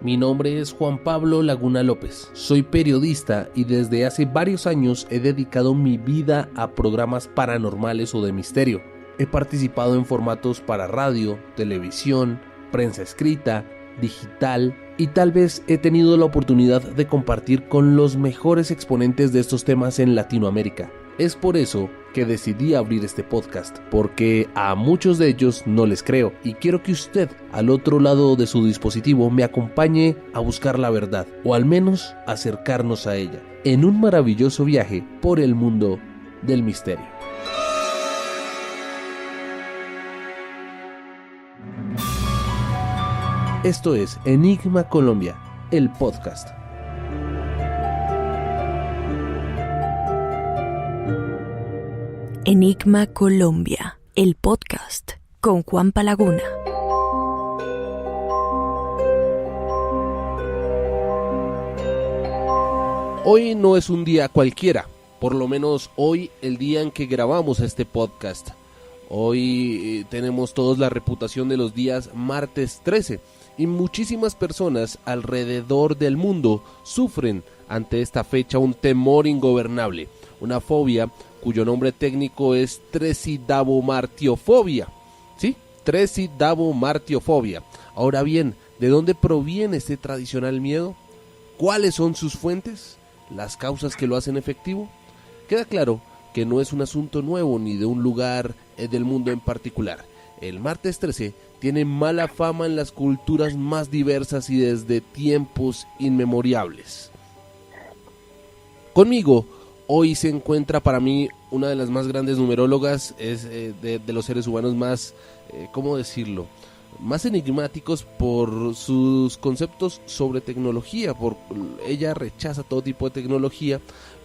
Mi nombre es Juan Pablo Laguna López, soy periodista y desde hace varios años he dedicado mi vida a programas paranormales o de misterio. He participado en formatos para radio, televisión, prensa escrita, digital y tal vez he tenido la oportunidad de compartir con los mejores exponentes de estos temas en Latinoamérica. Es por eso que decidí abrir este podcast, porque a muchos de ellos no les creo y quiero que usted, al otro lado de su dispositivo, me acompañe a buscar la verdad, o al menos acercarnos a ella, en un maravilloso viaje por el mundo del misterio. Esto es Enigma Colombia, el podcast. Enigma Colombia, el podcast, con Juanpa Laguna. Hoy no es un día cualquiera, por lo menos hoy el día en que grabamos este podcast. Hoy tenemos todos la reputación de los días martes 13 y muchísimas personas alrededor del mundo sufren ante esta fecha un temor ingobernable, una fobia cuyo nombre técnico es tresidabomartiofobia. ¿Sí? Tresidabomartiofobia. Ahora bien, ¿de dónde proviene este tradicional miedo? ¿Cuáles son sus fuentes? ¿Las causas que lo hacen efectivo? Queda claro que no es un asunto nuevo ni de un lugar del mundo en particular. El martes 13 tiene mala fama en las culturas más diversas y desde tiempos inmemoriales. Conmigo hoy se encuentra para mí una de las más grandes numerólogas, es de los seres humanos más, ¿cómo decirlo?, más enigmáticos por sus conceptos sobre tecnología. Ella rechaza todo tipo de tecnología,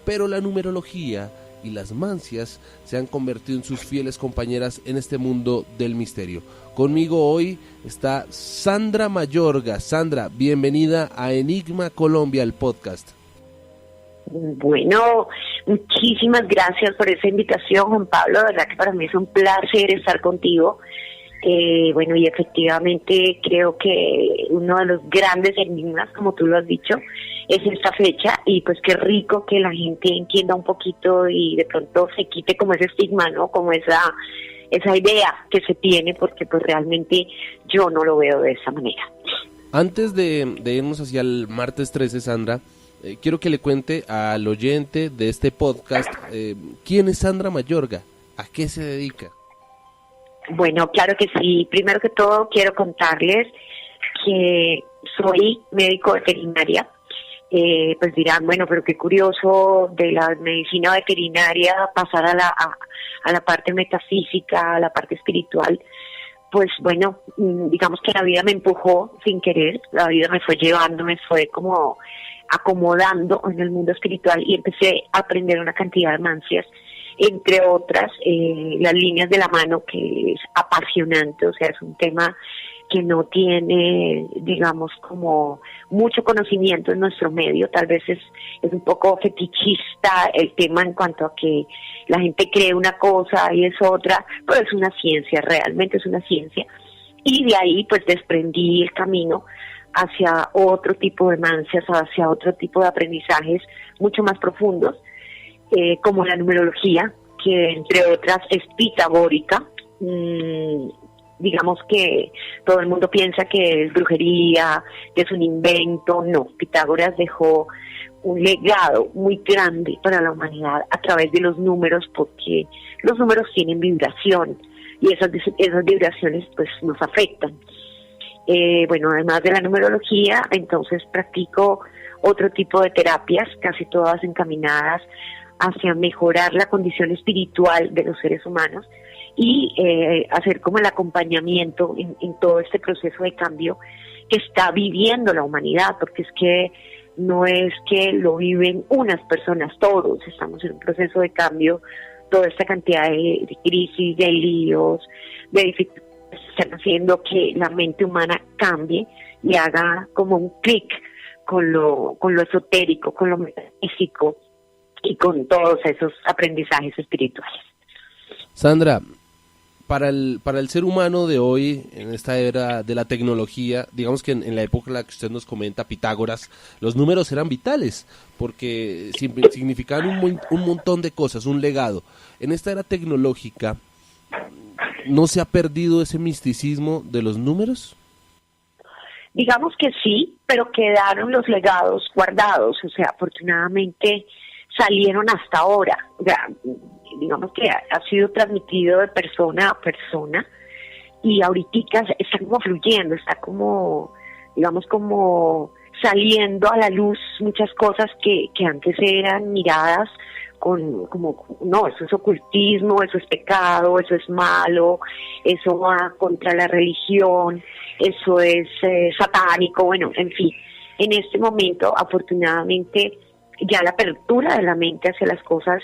pero la numerología y las mancias se han convertido en sus fieles compañeras en este mundo del misterio. Conmigo hoy está Sandra Mayorga. Sandra, bienvenida a Enigma Colombia, el podcast. Bueno, muchísimas gracias por esa invitación, Juan Pablo. De verdad que para mí es un placer estar contigo. Bueno, y efectivamente creo que uno de los grandes enigmas, como tú lo has dicho, es esta fecha, y pues qué rico que la gente entienda un poquito y de pronto se quite como ese estigma, ¿no? Como esa idea que se tiene, porque pues realmente yo no lo veo de esa manera. Antes de irnos hacia el martes 13, Sandra, quiero que le cuente al oyente de este podcast quién es Sandra Mayorga, a qué se dedica. Bueno, claro que sí. Primero que todo quiero contarles que soy médico veterinaria. Pues dirán, bueno, pero qué curioso de la medicina veterinaria pasar a la parte metafísica, a la parte espiritual. Pues bueno, digamos que la vida me empujó sin querer, la vida me fue llevando, me fue como acomodando en el mundo espiritual y empecé a aprender una cantidad de mancias, entre otras las líneas de la mano, que es apasionante. O sea, es un tema que no tiene, digamos, como mucho conocimiento en nuestro medio. Tal vez es un poco fetichista el tema en cuanto a que la gente cree una cosa y es otra, pero es una ciencia, realmente es una ciencia. Y de ahí pues desprendí el camino hacia otro tipo de mancias, hacia otro tipo de aprendizajes mucho más profundos, como la numerología, que entre otras es pitagórica. Digamos que todo el mundo piensa que es brujería, que es un invento. No, Pitágoras dejó un legado muy grande para la humanidad a través de los números, porque los números tienen vibración y esas vibraciones pues nos afectan. Bueno, además de la numerología, entonces practico otro tipo de terapias, casi todas encaminadas hacia mejorar la condición espiritual de los seres humanos y hacer como el acompañamiento en todo este proceso de cambio que está viviendo la humanidad, porque es que no es que lo viven unas personas, todos estamos en un proceso de cambio. Toda esta cantidad de crisis, de líos, de dificultades están haciendo que la mente humana cambie y haga como un clic con lo esotérico, con lo metafísico y con todos esos aprendizajes espirituales. Sandra, para el ser humano de hoy, en esta era de la tecnología, digamos que en la época en la que usted nos comenta, Pitágoras, los números eran vitales, porque significaban un montón de cosas, un legado. En esta era tecnológica, ¿no se ha perdido ese misticismo de los números? Digamos que sí, pero quedaron los legados guardados, o sea, afortunadamente salieron hasta ahora. O sea, digamos que ha sido transmitido de persona a persona y ahorita está como fluyendo, está como, digamos, como saliendo a la luz muchas cosas que antes eran miradas como, no, eso es ocultismo, eso es pecado, eso es malo, eso va contra la religión, eso es satánico, bueno, en fin. En este momento, afortunadamente, ya la apertura de la mente hacia las cosas,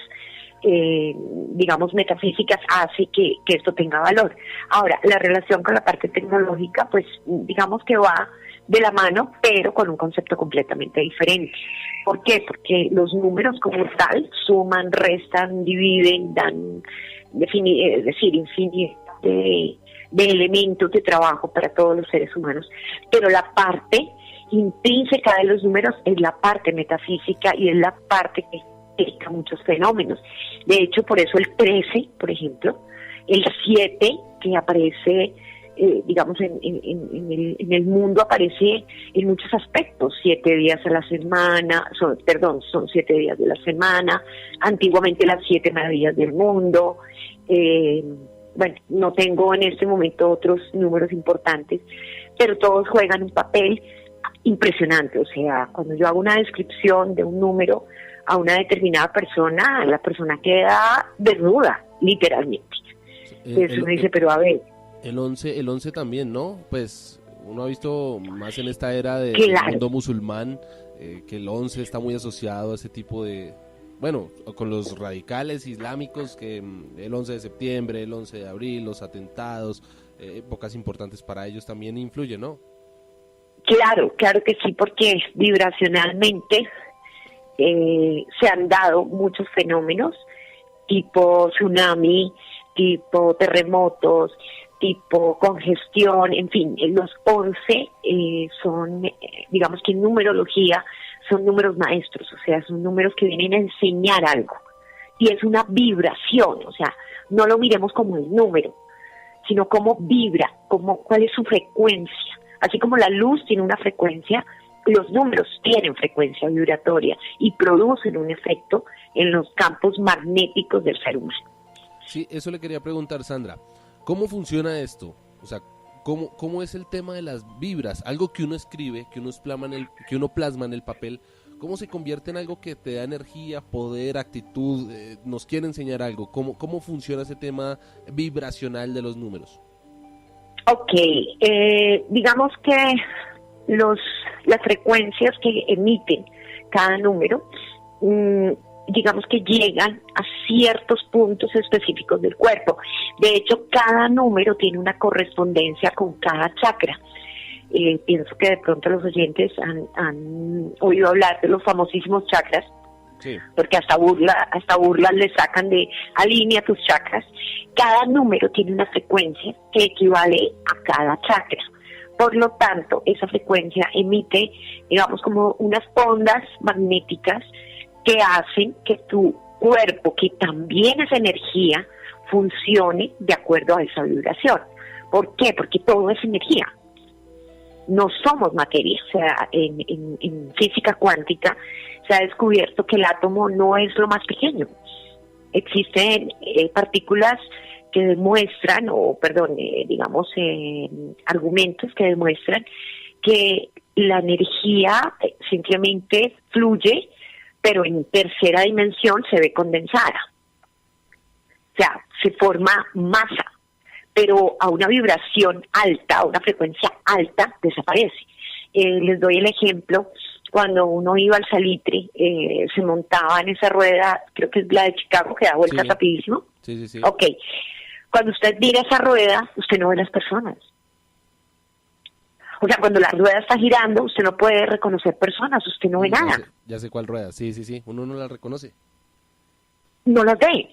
digamos, metafísicas hace que esto tenga valor. Ahora, la relación con la parte tecnológica, pues, digamos que va de la mano, pero con un concepto completamente diferente. ¿Por qué? Porque los números como tal suman, restan, dividen, dan, es decir, infinidad de elementos de trabajo para todos los seres humanos, pero la parte intrínseca de los números es la parte metafísica y es la parte que explica muchos fenómenos. De hecho, por eso el 13, por ejemplo, el 7 que aparece, digamos, en el mundo aparece en muchos aspectos, 7 días a la semana, son 7 días de la semana, antiguamente las 7 maravillas del mundo, bueno, no tengo en este momento otros números importantes, pero todos juegan un papel impresionante. O sea, cuando yo hago una descripción de un número a una determinada persona, la persona queda desnuda, literalmente. Entonces uno dice, pero a ver. El 11 también, ¿no? Pues uno ha visto más en esta era del mundo musulmán, que el 11 está muy asociado a ese tipo de... Bueno, con los radicales islámicos, que el 11 de septiembre, el 11 de abril, los atentados, épocas importantes para ellos también influyen, ¿no? Claro que sí, porque vibracionalmente se han dado muchos fenómenos, tipo tsunami, tipo terremotos, tipo congestión, en fin, los 11 son, digamos que en numerología, son números maestros, o sea, son números que vienen a enseñar algo. Y es una vibración, o sea, no lo miremos como el número, sino cómo vibra, cuál es su frecuencia. Así como la luz tiene una frecuencia, los números tienen frecuencia vibratoria y producen un efecto en los campos magnéticos del ser humano. Sí, eso le quería preguntar, Sandra. ¿Cómo funciona esto? O sea, ¿cómo es el tema de las vibras? Algo que uno escribe, que uno plasma en el papel, ¿cómo se convierte en algo que te da energía, poder, actitud? Nos quiere enseñar algo. ¿Cómo funciona ese tema vibracional de los números? Ok, digamos que las frecuencias que emiten cada número, digamos que llegan a ciertos puntos específicos del cuerpo. De hecho, cada número tiene una correspondencia con cada chakra. Pienso que de pronto los oyentes han oído hablar de los famosísimos chakras, sí, porque hasta burlas le sacan de alinea tus chakras. Cada número tiene una frecuencia que equivale a cada chakra. Por lo tanto, esa frecuencia emite, digamos, como unas ondas magnéticas que hacen que tu cuerpo, que también es energía, funcione de acuerdo a esa vibración. ¿Por qué? Porque todo es energía. No somos materia. O sea, en física cuántica se ha descubierto que el átomo no es lo más pequeño. Existen partículas que demuestran, digamos, argumentos que demuestran que la energía simplemente fluye, pero en tercera dimensión se ve condensada. O sea, se forma masa, pero a una vibración alta, a una frecuencia alta, desaparece. Les doy el ejemplo, cuando uno iba al Salitre, se montaba en esa rueda, creo que es la de Chicago, que da vueltas rapidísimo. Sí. Ok. Cuando usted mira esa rueda, usted no ve las personas. O sea, cuando la rueda está girando, usted no puede reconocer personas, usted no ve nada. Ya sé cuál rueda, sí, uno no la reconoce. No las ve.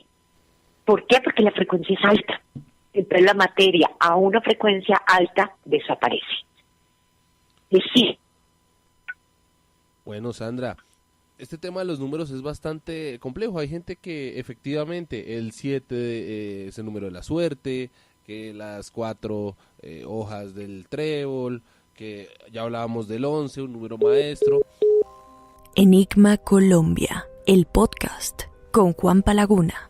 ¿Por qué? Porque la frecuencia es alta. Entonces la materia a una frecuencia alta desaparece. Es decir, Bueno, Sandra, este tema de los números es bastante complejo. Hay gente que efectivamente el 7 es el número de la suerte, que las 4 hojas del trébol, que ya hablábamos del 11, un número maestro. Enigma Colombia, el podcast con Juanpa Laguna.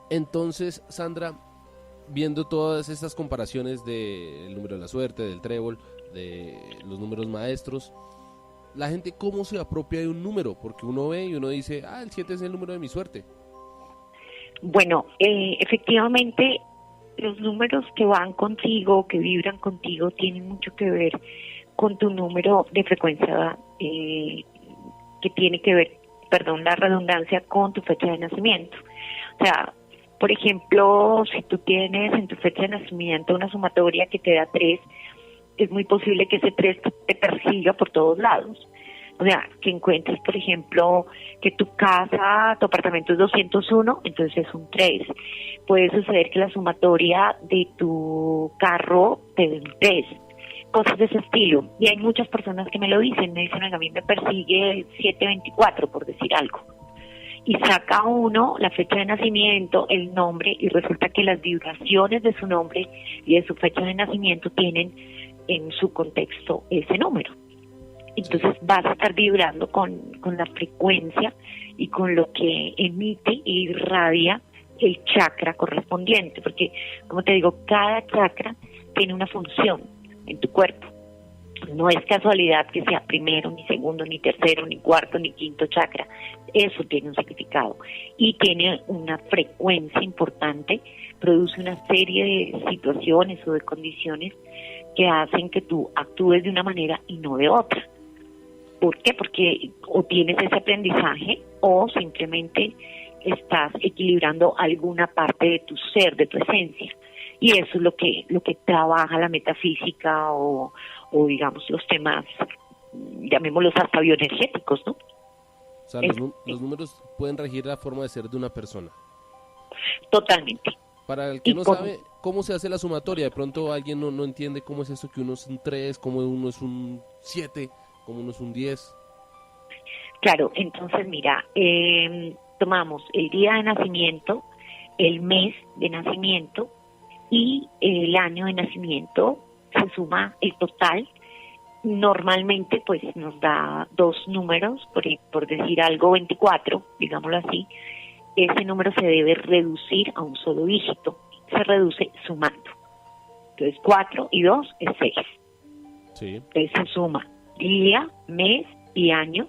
Entonces, Sandra, viendo todas estas comparaciones del número de la suerte, del trébol, de los números maestros, la gente cómo se apropia de un número, porque uno ve y uno dice, el 7 es el número de mi suerte. bueno, efectivamente los números que van contigo, que vibran contigo, tienen mucho que ver con tu número de frecuencia, que tiene que ver, perdón la redundancia, con tu fecha de nacimiento. O sea, por ejemplo, si tú tienes en tu fecha de nacimiento una sumatoria que te da 3, es muy posible que ese 3 te persiga por todos lados. O sea, que encuentres, por ejemplo, que tu casa, tu apartamento es 201, entonces es un 3. Puede suceder que la sumatoria de tu carro te dé un 3. Cosas de ese estilo. Y hay muchas personas que me lo dicen, a mí me persigue el 724, por decir algo. Y saca uno la fecha de nacimiento, el nombre, y resulta que las vibraciones de su nombre y de su fecha de nacimiento tienen en su contexto ese número. Entonces vas a estar vibrando con la frecuencia y con lo que emite e irradia el chakra correspondiente, porque, como te digo, cada chakra tiene una función en tu cuerpo. No es casualidad que sea primero, ni segundo, ni tercero, ni cuarto, ni quinto chakra. Eso tiene un significado y tiene una frecuencia importante, produce una serie de situaciones o de condiciones que hacen que tú actúes de una manera y no de otra. ¿Por qué? Porque o tienes ese aprendizaje o simplemente estás equilibrando alguna parte de tu ser, de tu esencia. Y eso es lo que trabaja la metafísica o digamos los temas, llamémoslos hasta bioenergéticos, ¿no? O sea, los números pueden regir la forma de ser de una persona. Totalmente. Para el que no sabe cómo se hace la sumatoria, de pronto alguien no entiende cómo es eso, que uno es un 3, cómo uno es un 7, cómo uno es un 10. Claro, entonces mira, tomamos el día de nacimiento, el mes de nacimiento y el año de nacimiento, se suma el total. Normalmente pues nos da 2 números, por decir algo 24, digámoslo así. Ese número se debe reducir a un solo dígito, se reduce sumando. Entonces 4 y 2 es 6. Sí. Entonces se suma día, mes y año,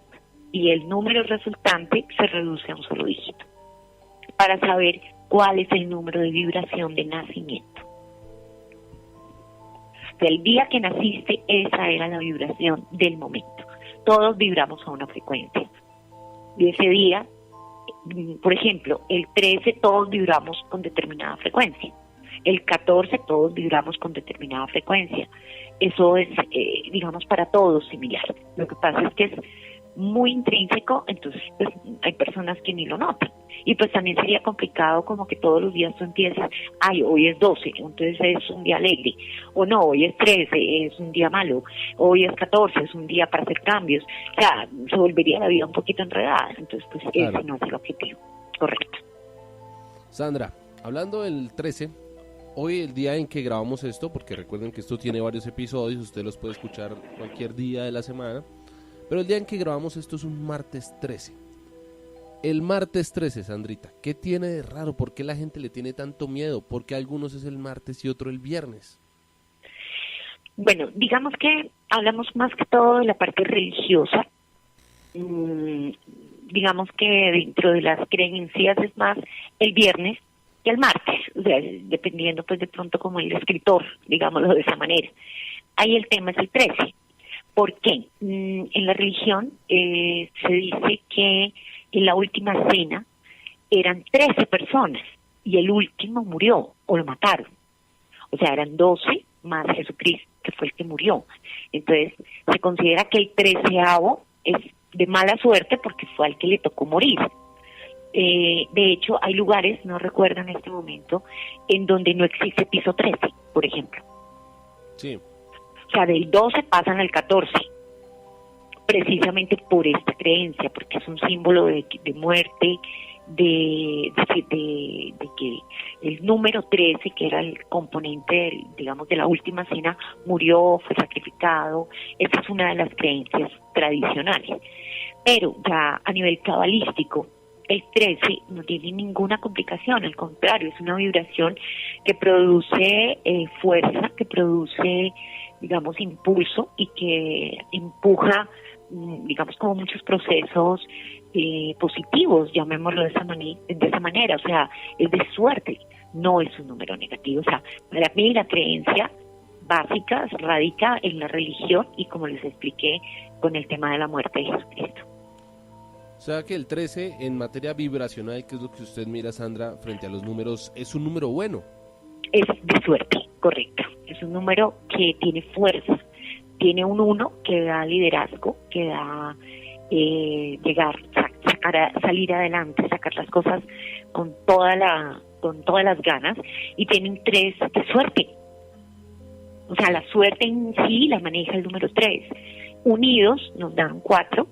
y el número resultante se reduce a un solo dígito, para saber cuál es el número de vibración de nacimiento. El día que naciste, esa era la vibración del momento. Todos vibramos a una frecuencia. Y ese día, por ejemplo, el 13 todos vibramos con determinada frecuencia. El 14 todos vibramos con determinada frecuencia. Eso es, digamos, para todos similar. Lo que pasa es que es muy intrínseco, entonces pues, hay personas que ni lo notan. Y pues también sería complicado como que todos los días tú empieces, hoy es 12, entonces es un día alegre, o no, hoy es 13, es un día malo, hoy es 14, es un día para hacer cambios. O sea, se volvería la vida un poquito enredada, entonces pues claro, ese no es el objetivo. Correcto. Sandra, hablando del 13, hoy el día en que grabamos esto, porque recuerden que esto tiene varios episodios, usted los puede escuchar cualquier día de la semana, pero el día en que grabamos esto es un martes 13. El martes 13, Sandrita, ¿qué tiene de raro? ¿Por qué la gente le tiene tanto miedo? ¿Por qué algunos es el martes y otro el viernes? Bueno, digamos que hablamos más que todo de la parte religiosa. Digamos que dentro de las creencias es más el viernes que el martes, o sea, dependiendo pues de pronto como el escritor, digámoslo de esa manera. Ahí el tema es el 13. ¿Por qué? En la religión se dice que en la última cena eran 13 personas y el último murió o lo mataron. O sea, eran 12 más Jesucristo, que fue el que murió. Entonces, se considera que el 13avo es de mala suerte porque fue al que le tocó morir. De hecho, hay lugares, no recuerdo en este momento, en donde no existe piso 13, por ejemplo. Sí. O sea, del 12 pasan al 14, precisamente por esta creencia, porque es un símbolo de muerte, de que el número 13, que era el componente, digamos, de la última cena, murió, fue sacrificado. Esta es una de las creencias tradicionales. Pero ya a nivel cabalístico, el 13 no tiene ninguna complicación, al contrario, es una vibración que produce fuerza, que produce, digamos, impulso y que empuja, digamos, como muchos procesos positivos, llamémoslo de esa manera, o sea, es de suerte, no es un número negativo. O sea, para mí la creencia básica radica en la religión y, como les expliqué, con el tema de la muerte de Jesucristo. O sea que el 13 en materia vibracional, que es lo que usted mira, Sandra, frente a los números, es un número bueno. Es de suerte, correcto. Es un número que tiene fuerza. Tiene un 1 que da liderazgo, que da salir adelante, sacar las cosas con todas las ganas, y tiene un 3 de suerte. O sea, la suerte en sí la maneja el número 3. Unidos nos dan 4,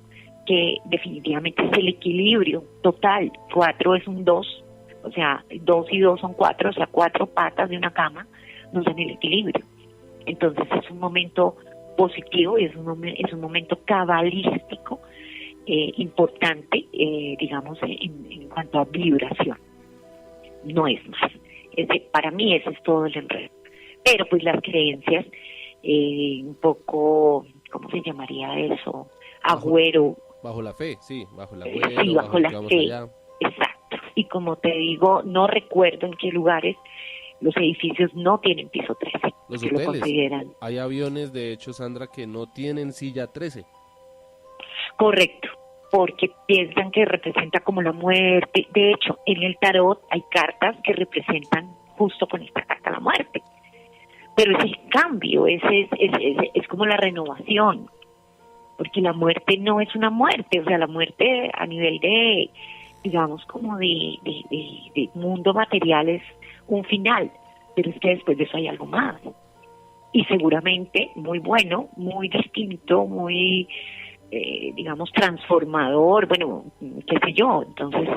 que definitivamente es el equilibrio total. 4 es un 2, o sea, 2 y 2 son 4, o sea, 4 patas de una cama nos dan el equilibrio. Entonces es un momento positivo y es un momento cabalístico importante, digamos, en cuanto a vibración. No es más. Para mí ese es todo el enredo. Pero pues las creencias, un poco, ¿cómo se llamaría eso? Agüero. Bajo la fe, sí, bajo el agüero. Sí, bajo la fe, allá. Exacto. Y como te digo, no recuerdo en qué lugares los edificios no tienen piso 13. Los que hoteles, lo consideran. hay aviones, de hecho, Sandra, que no tienen silla 13. Correcto, porque piensan que representa como la muerte. De hecho, en el tarot hay cartas que representan justo con esta carta la muerte. Pero es el cambio, es como la renovación, porque la muerte no es una muerte, o sea, la muerte a nivel de, digamos, como de mundo material es un final, pero es que después de eso hay algo más. Y seguramente muy bueno, muy distinto, muy, digamos, transformador, bueno, qué sé yo. Entonces,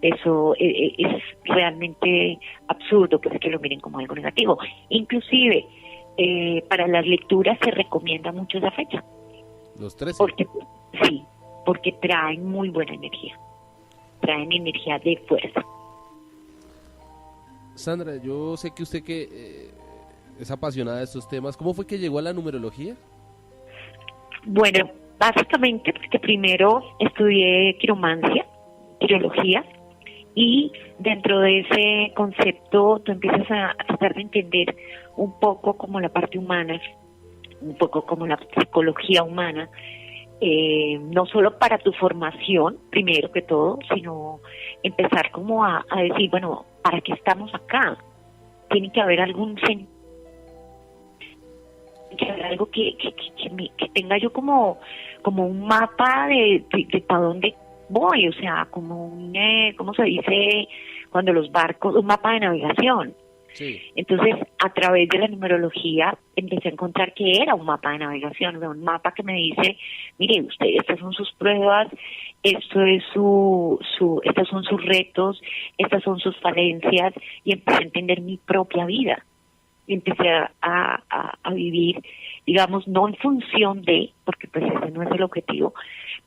eso es realmente absurdo pues que lo miren como algo negativo. Inclusive, para las lecturas se recomienda mucho esa fecha. Los 13. Porque traen muy buena energía. Traen energía de fuerza. Sandra, yo sé que usted es apasionada de estos temas. ¿Cómo fue que llegó a la numerología? Bueno, básicamente porque primero estudié quirología, y dentro de ese concepto tú empiezas a tratar de entender un poco como la parte humana, un poco como la psicología humana, no solo para tu formación, primero que todo, sino empezar como a decir, bueno, ¿para qué estamos acá? Tiene que haber algún sentido, que haber algo que tenga yo como un mapa de para dónde voy, o sea, como un, ¿cómo se dice? Cuando los barcos, un mapa de navegación. Sí. Entonces, a través de la numerología, empecé a encontrar que era un mapa de navegación, un mapa que me dice, mire, usted, estas son sus pruebas, esto es estos son sus retos, estas son sus falencias, y empecé a entender mi propia vida. Y empecé a vivir, digamos, no en función de, porque pues ese no es el objetivo,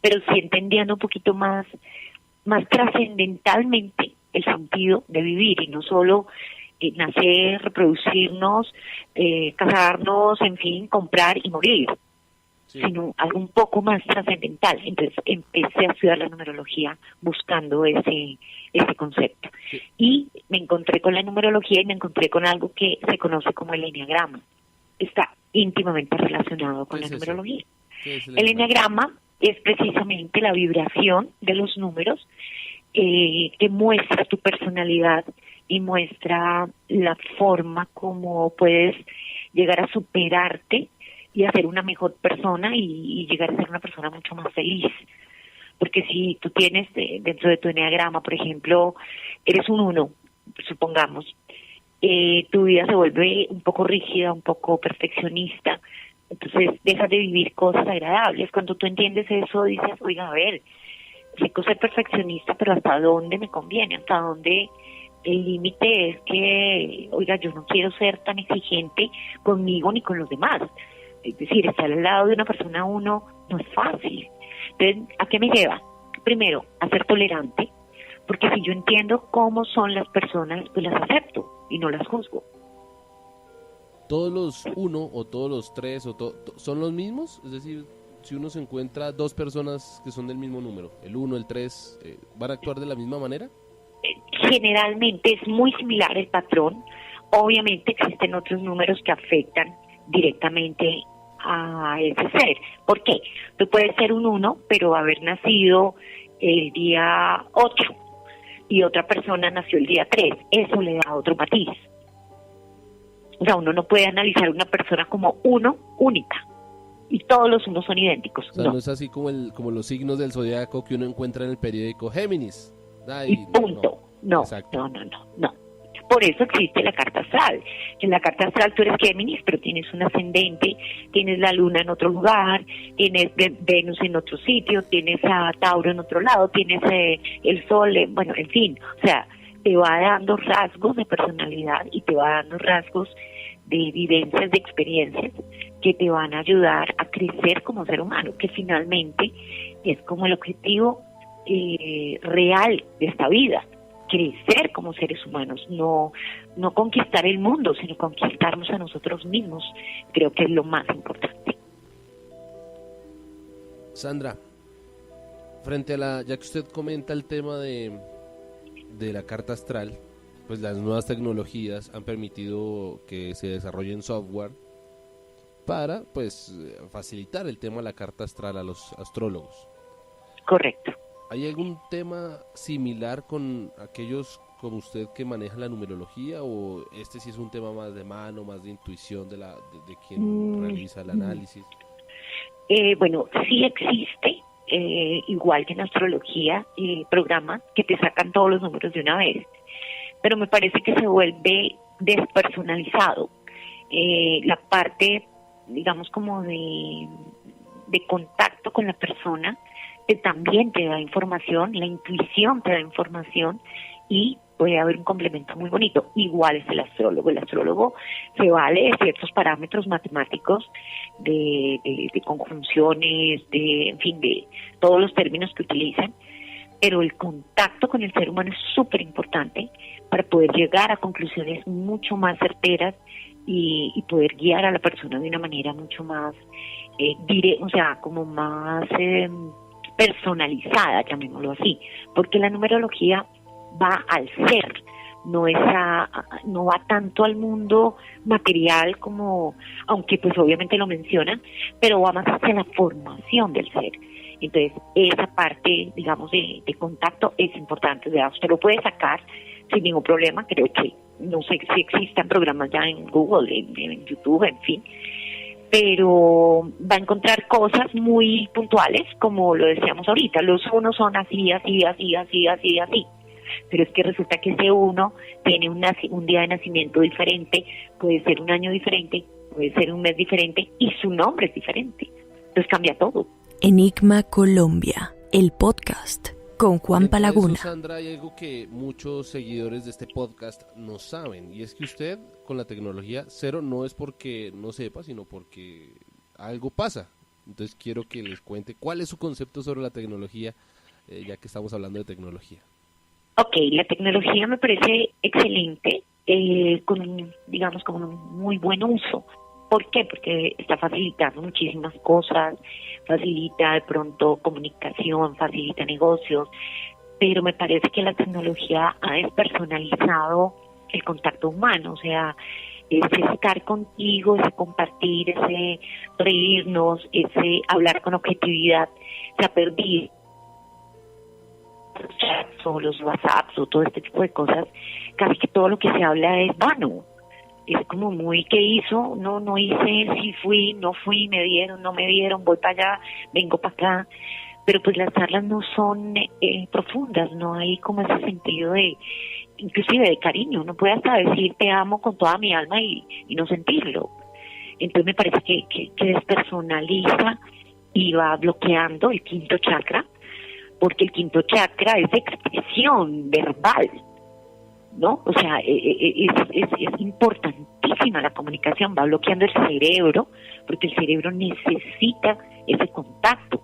pero sí entendiendo un poquito más trascendentalmente el sentido de vivir, y no solo nacer, reproducirnos, casarnos, en fin, comprar y morir, sí, sino algo un poco más trascendental. Entonces empecé a estudiar la numerología buscando ese concepto. Sí. Y me encontré con la numerología y me encontré con algo que se conoce como el enneagrama. Está íntimamente relacionado con la numerología. El enneagrama es precisamente la vibración de los números que muestra tu personalidad y muestra la forma como puedes llegar a superarte y a ser una mejor persona y llegar a ser una persona mucho más feliz. porque si tú tienes dentro de tu enneagrama, por ejemplo, eres un 1, supongamos, tu vida se vuelve un poco rígida, un poco perfeccionista, entonces dejas de vivir cosas agradables. Cuando tú entiendes eso, dices, oiga, a ver, rico ser perfeccionista, pero ¿hasta dónde me conviene? ¿Hasta dónde el límite es que, oiga, yo no quiero ser tan exigente conmigo ni con los demás? Es decir, estar al lado de una persona uno no es fácil. Entonces, ¿a qué me lleva? Primero, a ser tolerante, porque si yo entiendo cómo son las personas, pues las acepto y no las juzgo. ¿Todos los 1 o todos los 3 son los mismos? Es decir, si uno se encuentra dos personas que son del mismo número, el 1, el 3, ¿van a actuar de la misma manera? Generalmente es muy similar el patrón. Obviamente existen otros números que afectan directamente a ese ser. ¿Por qué? Tú puedes ser un 1, pero haber nacido el día 8 y otra persona nació el día 3. Eso le da otro matiz. O sea, uno no puede analizar una persona como uno única y todos los unos son idénticos. O sea, no es así como los signos del zodiaco que uno encuentra en el periódico Géminis. Y punto. No. Por eso existe la carta astral. En la carta astral tú eres Géminis, pero tienes un ascendente, tienes la luna en otro lugar, tienes Venus en otro sitio, tienes a Tauro en otro lado, tienes el Sol, bueno, en fin. O sea, te va dando rasgos de personalidad y te va dando rasgos de vivencias, de experiencias que te van a ayudar a crecer como ser humano, que finalmente es como el objetivo real de esta vida, crecer como seres humanos, no conquistar el mundo, sino conquistarnos a nosotros mismos. Creo que es lo más importante. Sandra, frente a ya que usted comenta el tema de la carta astral, pues las nuevas tecnologías han permitido que se desarrollen software para pues facilitar el tema de la carta astral a los astrólogos. Correcto. ¿Hay algún tema similar con aquellos como usted que manejan la numerología, o este sí es un tema más de mano, más de intuición de quien realiza el análisis? Bueno, sí existe, igual que en astrología, programas que te sacan todos los números de una vez, pero me parece que se vuelve despersonalizado. La parte, digamos, como de contacto con la persona, también te da información, la intuición te da información y puede haber un complemento muy bonito. Igual es el astrólogo. El astrólogo se vale de ciertos parámetros matemáticos, de conjunciones, en fin, de todos los términos que utilizan, pero el contacto con el ser humano es súper importante para poder llegar a conclusiones mucho más certeras y poder guiar a la persona de una manera mucho más, o sea, como más personalizada, llamémoslo así, porque la numerología va al ser, no va tanto al mundo material como, aunque pues obviamente lo mencionan, pero va más hacia la formación del ser. Entonces esa parte, digamos, de contacto es importante. O sea, usted lo puede sacar sin ningún problema. Creo que no sé si existan programas ya en Google, en YouTube, en fin, pero va a encontrar cosas muy puntuales, como lo decíamos ahorita. Los unos son así, pero es que resulta que ese uno tiene un día de nacimiento diferente, puede ser un año diferente, puede ser un mes diferente, y su nombre es diferente. Entonces cambia todo. Enigma Colombia, el podcast con Juanpa Laguna. Sandra, hay algo que muchos seguidores de este podcast no saben, y es que usted con la tecnología cero no es porque no sepa, sino porque algo pasa. Entonces quiero que les cuente cuál es su concepto sobre la tecnología, ya que estamos hablando de tecnología. Ok, la tecnología me parece excelente, con un muy buen uso. ¿Por qué? Porque está facilitando muchísimas cosas, facilita de pronto comunicación, facilita negocios, pero me parece que la tecnología ha despersonalizado el contacto humano. O sea, ese estar contigo, ese compartir, ese reírnos, ese hablar con objetividad, se ha perdido. Los chats o los WhatsApps o todo este tipo de cosas, casi que todo lo que se habla es vano. Es como muy, ¿qué hizo? No hice, sí fui, no fui, me dieron, no me dieron, voy para allá, vengo para acá. pero pues las charlas no son profundas, no hay como ese sentido de, inclusive de cariño. Uno puede hasta decir te amo con toda mi alma y no sentirlo. Entonces me parece que despersonaliza y va bloqueando el quinto chakra, porque el quinto chakra es expresión verbal, ¿no? O sea, es importantísima la comunicación, va bloqueando el cerebro, porque el cerebro necesita ese contacto,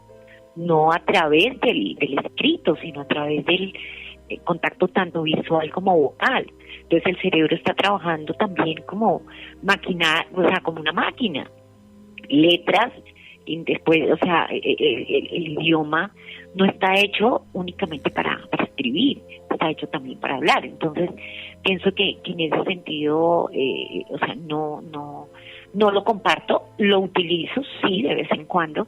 no a través del escrito, sino a través del contacto tanto visual como vocal. Entonces el cerebro está trabajando también como máquina, o sea, como una máquina. Letras, y después, o sea, el idioma no está hecho únicamente para escribir, está hecho también para hablar. Entonces pienso que en ese sentido, o sea, no lo comparto, lo utilizo sí de vez en cuando,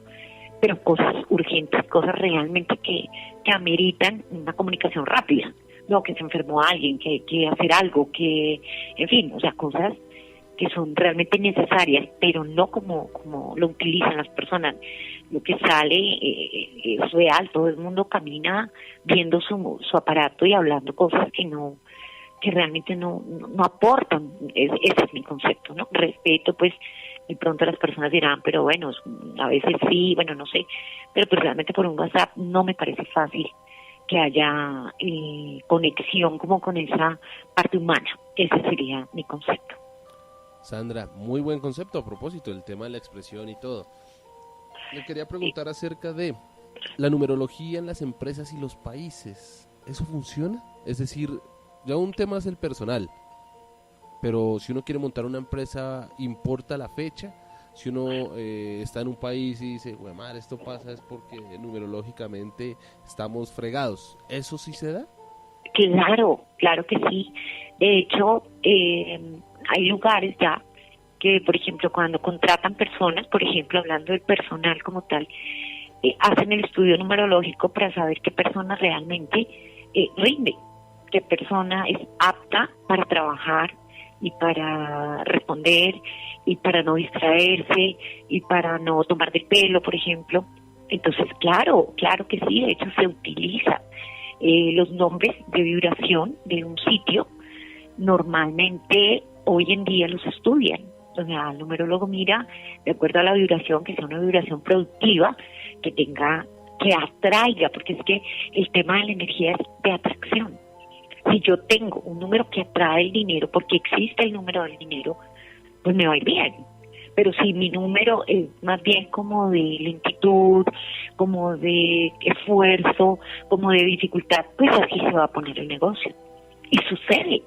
pero cosas urgentes, cosas realmente que ameritan una comunicación rápida, no que se enfermó alguien, que hay que hacer algo, que, en fin, o sea, cosas que son realmente necesarias, pero no como lo utilizan las personas. Lo que sale es real, todo el mundo camina viendo su aparato y hablando cosas que realmente no aportan. Ese es mi concepto, ¿no? Respeto, pues, de pronto las personas dirán, pero bueno, a veces sí, bueno, no sé, pero pues realmente por un WhatsApp no me parece fácil que haya conexión como con esa parte humana. Ese sería mi concepto. Sandra, muy buen concepto a propósito del tema de la expresión y todo. Le quería preguntar acerca de la numerología en las empresas y los países. ¿Eso funciona? Es decir, ya un tema es el personal, pero si uno quiere montar una empresa, ¿importa la fecha? Si uno está en un país y dice, güey, madre, esto pasa es porque numerológicamente estamos fregados. ¿Eso sí se da? Claro que sí. De hecho, hay lugares ya que, por ejemplo, cuando contratan personas, por ejemplo, hablando del personal como tal, hacen el estudio numerológico para saber qué persona realmente rinde, qué persona es apta para trabajar y para responder y para no distraerse y para no tomar del pelo, por ejemplo. Entonces, claro que sí, de hecho se utiliza los nombres de vibración de un sitio. Normalmente hoy en día los estudian. O sea, el numerólogo mira de acuerdo a la vibración, que sea una vibración productiva, que atraiga, porque es que el tema de la energía es de atracción. Si yo tengo un número que atrae el dinero, porque existe el número del dinero, pues me va a ir bien. Pero si mi número es más bien como de lentitud, como de esfuerzo, como de dificultad, pues así se va a poner el negocio. Y sucede.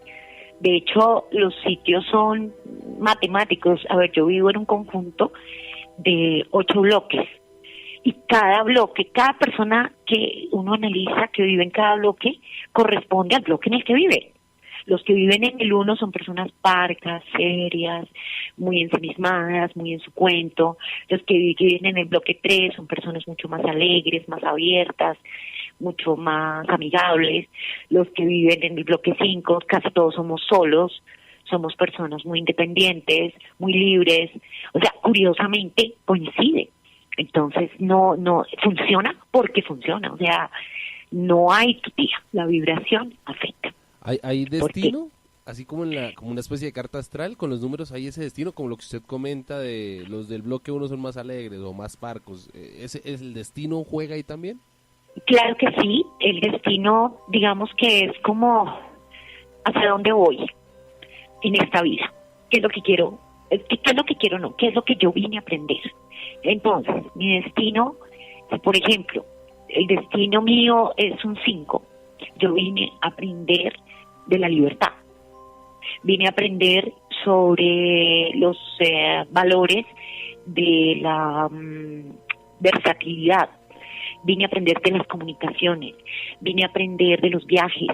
De hecho, los sitios son matemáticos. A ver, yo vivo en un conjunto de 8 bloques. Y cada bloque, cada persona que uno analiza que vive en cada bloque, corresponde al bloque en el que vive. Los que viven en el 1 son personas parcas, serias, muy ensimismadas, muy en su cuento. Los que viven en el bloque 3 son personas mucho más alegres, más abiertas, mucho más amigables. Los que viven en el bloque 5, casi todos somos solos, somos personas muy independientes, muy libres. O sea, curiosamente coincide. Entonces no funciona porque funciona. O sea, no hay tutía, la vibración afecta. ¿Hay destino? Así como como una especie de carta astral, con los números hay ese destino, como lo que usted comenta de los del bloque 1 son más alegres o más parcos. ¿El destino juega ahí también? Claro que sí, el destino, digamos que es como hacia dónde voy en esta vida, qué es lo que quiero, qué es lo que quiero, no, qué es lo que yo vine a aprender. Entonces, mi destino, por ejemplo, el destino mío es un 5, yo vine a aprender de la libertad, vine a aprender sobre los valores de la versatilidad, vine a aprender de las comunicaciones, vine a aprender de los viajes.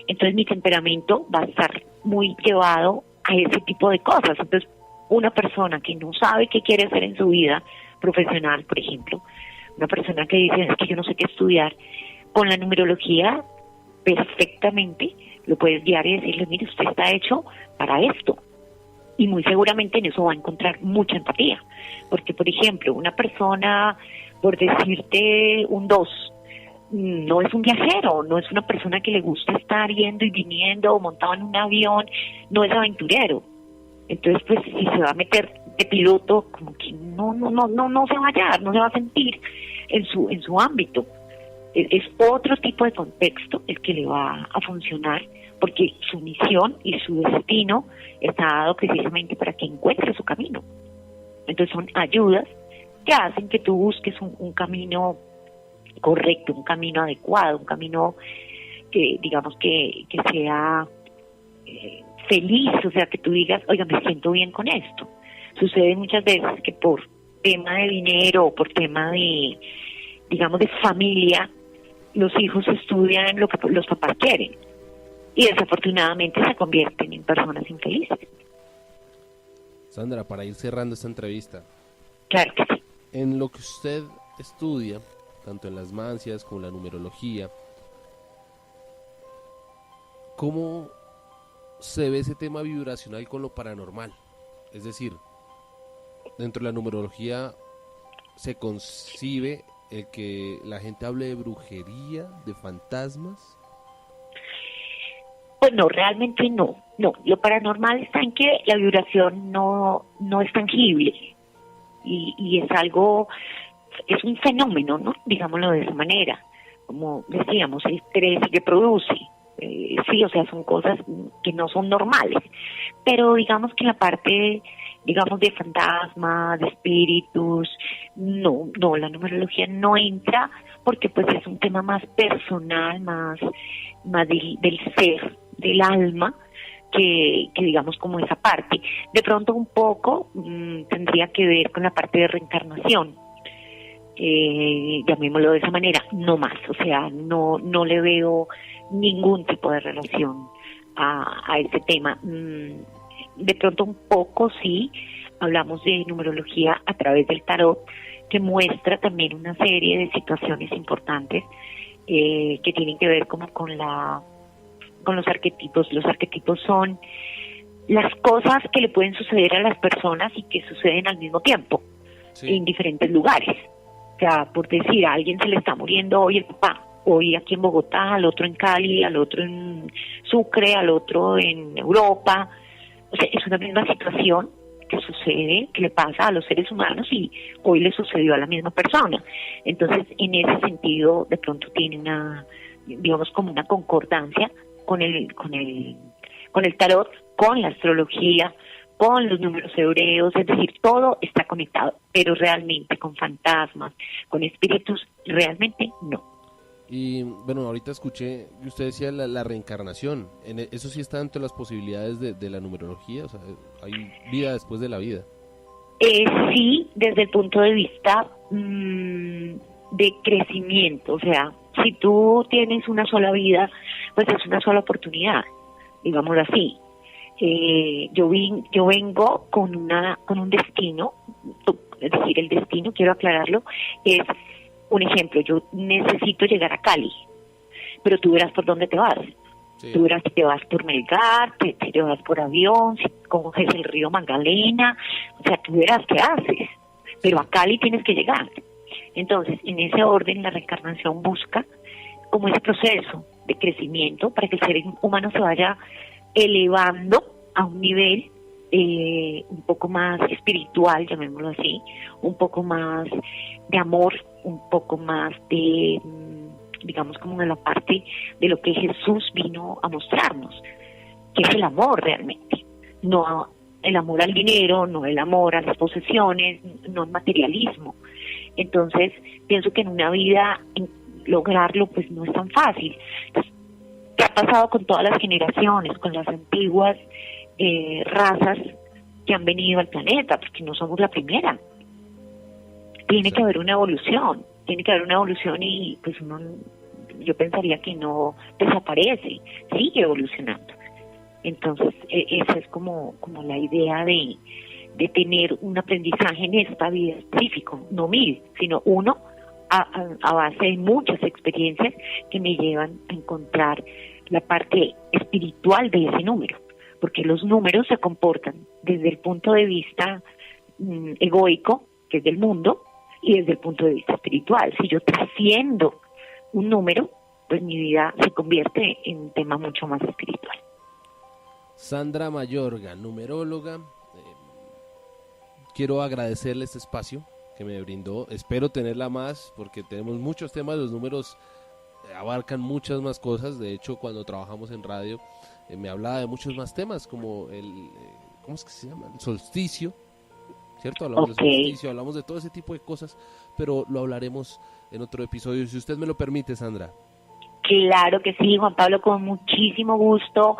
Entonces mi temperamento va a estar muy llevado a ese tipo de cosas. Entonces una persona que no sabe qué quiere hacer en su vida profesional, por ejemplo, una persona que dice, es que yo no sé qué estudiar, con la numerología perfectamente lo puedes guiar y decirle, mire, usted está hecho para esto. Y muy seguramente en eso va a encontrar mucha empatía. Porque, por ejemplo, una persona por decirte un 2, no es un viajero, no es una persona que le gusta estar yendo y viniendo o montado en un avión, no es aventurero. Entonces, pues, si se va a meter de piloto, como que no se va a hallar, no se va a sentir en su ámbito. Es otro tipo de contexto el que le va a funcionar, porque su misión y su destino está dado precisamente para que encuentre su camino. Entonces son ayudas que hacen que tú busques un camino correcto, un camino adecuado, un camino que digamos que sea feliz, o sea, que tú digas, oiga, me siento bien con esto. Sucede muchas veces que por tema de dinero o por tema de, digamos, de familia, los hijos estudian lo que los papás quieren y desafortunadamente se convierten en personas infelices. Sandra, para ir cerrando esta entrevista, claro que sí. En lo que usted estudia, tanto en las mancias como en la numerología, ¿cómo se ve ese tema vibracional con lo paranormal? Es decir, dentro de la numerología se concibe el que la gente hable de brujería, de fantasmas. Pues no, realmente no. Lo paranormal está en que la vibración no es tangible y es algo, es un fenómeno, ¿no? Digámoslo de esa manera. Como decíamos, el estrés que produce. Sí, o sea, son cosas que no son normales. Pero digamos que la parte, digamos, de fantasmas, de espíritus, no, la numerología no entra porque pues es un tema más personal, más del ser, del alma, que digamos como esa parte. De pronto un poco tendría que ver con la parte de reencarnación, llamémoslo de esa manera, no más, o sea, no le veo ningún tipo de relación a ese tema. De pronto un poco sí, hablamos de numerología a través del tarot, que muestra también una serie de situaciones importantes que tienen que ver como con los arquetipos. Los arquetipos son las cosas que le pueden suceder a las personas y que suceden al mismo tiempo, sí, en diferentes lugares. O sea, por decir, a alguien se le está muriendo hoy el papá, hoy aquí en Bogotá, al otro en Cali, al otro en Sucre, al otro en Europa. O sea, es una misma situación que sucede, que le pasa a los seres humanos y hoy le sucedió a la misma persona. Entonces, en ese sentido, de pronto tiene una, digamos, como una concordancia con el tarot, con la astrología, con los números hebreos, es decir, todo está conectado, pero realmente con fantasmas, con espíritus, realmente no. Y bueno, ahorita escuché, usted decía la reencarnación, ¿eso sí está dentro de las posibilidades de la numerología? O sea, ¿hay vida después de la vida? Sí, desde el punto de vista de crecimiento, o sea, si tú tienes una sola vida, pues es una sola oportunidad, digámoslo así. Yo vengo con un destino, es decir, el destino, quiero aclararlo, es un ejemplo. Yo necesito llegar a Cali, pero tú verás por dónde te vas. Sí. Tú verás si te vas por Melgar, si te vas por avión, si coges el río Magdalena, o sea, tú verás qué haces, pero a Cali tienes que llegar. Entonces, en ese orden, la reencarnación busca como ese proceso de crecimiento para que el ser humano se vaya elevando a un nivel un poco más espiritual, llamémoslo así, un poco más de amor, un poco más de, digamos, como de la parte de lo que Jesús vino a mostrarnos, que es el amor realmente, no el amor al dinero, no el amor a las posesiones, no el materialismo. Entonces, pienso que en una vida lograrlo pues no es tan fácil. Entonces, ¿qué ha pasado con todas las generaciones, con las antiguas razas que han venido al planeta? Porque no somos la primera. Tiene que haber una evolución, y pues yo pensaría que no desaparece, sigue evolucionando. Entonces, esa es como la idea de tener un aprendizaje en esta vida específico, no 1000, sino uno a base de muchas experiencias que me llevan a encontrar la parte espiritual de ese número, porque los números se comportan desde el punto de vista egoico, que es del mundo, y desde el punto de vista espiritual. Si yo trasciendo un número, pues mi vida se convierte en un tema mucho más espiritual. Sandra Mayorga, numeróloga, quiero agradecerle este espacio que me brindó. Espero tenerla más porque tenemos muchos temas, los números abarcan muchas más cosas. De hecho, cuando trabajamos en radio me hablaba de muchos más temas como ¿cómo es que se llama? El solsticio, ¿cierto? Hablamos del solsticio, hablamos de todo ese tipo de cosas, pero lo hablaremos en otro episodio, si usted me lo permite, Sandra. Claro que sí, Juan Pablo, con muchísimo gusto.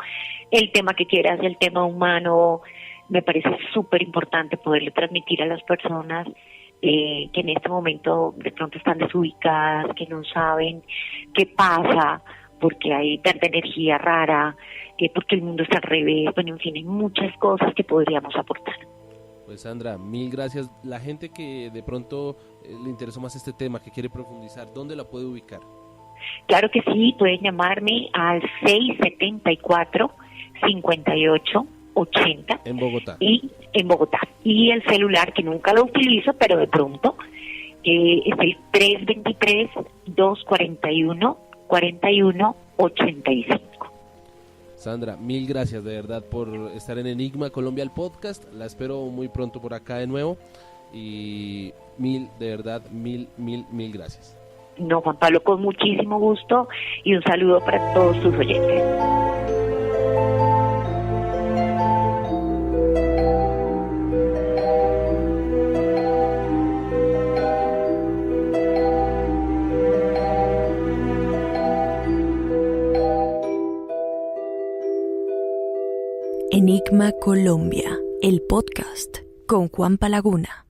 El tema que quieras, el tema humano, me parece súper importante poderle transmitir a las personas que en este momento de pronto están desubicadas, que no saben qué pasa, porque hay tanta energía rara, porque el mundo está al revés. Bueno, en fin, hay muchas cosas que podríamos aportar. Pues Sandra, mil gracias. La gente que de pronto le interesó más este tema, que quiere profundizar, ¿dónde la puede ubicar? Claro que sí, pueden llamarme al 674-5880. En Bogotá. Y en Bogotá. Y el celular, que nunca lo utilizo, pero de pronto, es el 323-241-4185. Sandra, mil gracias de verdad por estar en Enigma Colombia, el podcast. La espero muy pronto por acá de nuevo. Y mil gracias. No, Juan Pablo, con muchísimo gusto y un saludo para todos tus oyentes. Enigma Colombia, el podcast con Juan Palaguna.